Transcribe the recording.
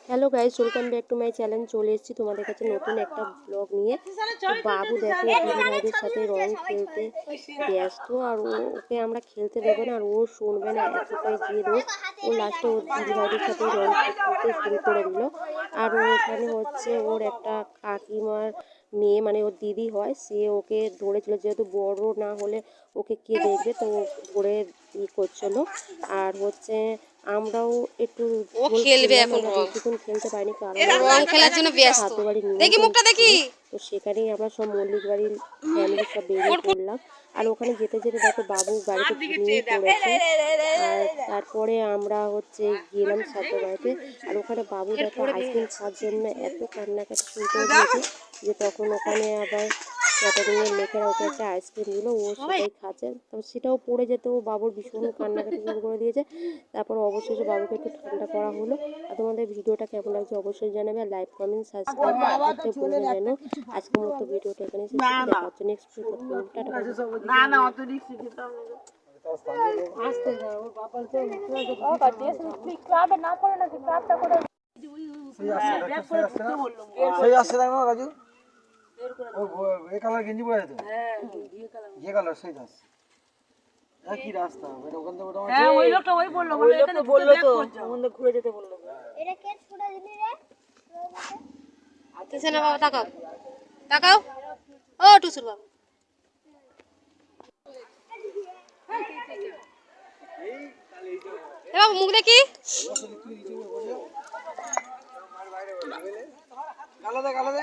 Hello guys, welcome back to my channel. চলে এসেছি তোমাদের কাছে নতুন একটা ব্লগ নিয়ে। তো বাবু দেখো দিদি ভাইদের সাথে রং খেলতে ব্যস্ত, আর ওকে আমরা খেলতে দেবো না, আর ও শুনবে না, এতটাই জেদ ও লাস্টে ওর দিদি ভাইদের সাথে রং খেলতে শুরু করে দিল। আর ওখানে হচ্ছে ওর একটা কাকিমার মেয়ে, মানে ওর দিদি হয়, সে ওকে ধরেছিল, যেহেতু বড় না হলে ওকে কে দেখবে, তো ধরে করছিল। আর হচ্ছে আমরাও একটু ও খেলবে খেললাম, এখন আমরা রং বেশিক্ষণ খেলতে পারিনি, কারণ রং খেলার জন্য ব্যস্ত। খাদ্য বাড়ির দেখি নিমন্ত্রণ মুখটা ছিল। দেখি। তো সেখানেই আমরা সব মল্লিক বাড়ির ফ্যামিলি সব বেরিয়ে পড়লাম। আর ওখানে যেতে যেতে দেখো বাবু গাড়িতে ঘুমিয়ে পড়েছে। আর তারপরে আমরা হচ্ছে গেলাম ছাত্র বাড়িতে। আর ওখানে বাবু দেখো আইসক্রিম খাওয়ার জন্য এত কান্নাকাটি শুরু করে দিয়েছে, যে তখন ওখানে আবার ক্যাটারিংয়ের লোকেরা ওকে একটা আইসক্রিম দিল, ও সেটাই খাচ্ছে। তবে সেটাও পড়ে যেতে ও বাবুর ভীষণ কান্নাকাটি শুরু করে দিয়েছে। তারপর অবশেষে বাবুকে একটু ঠান্ডা করা হলো। আর তোমাদের ভিডিওটা কেমন লাগছে অবশ্যই জানাবে, আর লাইক কমেন্ট সাবস্ক্রাইব করতে ভুলবে না যেন। আজকের মতো ভিডিওটা এখানে শেষ করে, দেখা হচ্ছে নেক্সট ভিডিও। টাটা। না না অত রিস্ক খেতে হবে না। আসতে যাও বাবার তো ও কাটিয়ে তুই ক্লাবে না পড়ে না ক্লাবটা করে সেই আসছে না রাজু এই কালার গেঞ্জি পরে আছে হ্যাঁ যে কালার সেই দাস একই রাস্তা মানে ওখান থেকে মোটামুটি হ্যাঁ ওই লোকটা ওই বললো বলে এখানে বললো তো আমাদের ঘুরে যেতে বললো এটা কে ছুড়ে দিলি রে আচ্ছা না বাবা, তাকাও তাকাও। ও টুসুর বাবা, এ বাবু মুখ দেখি। গালা দে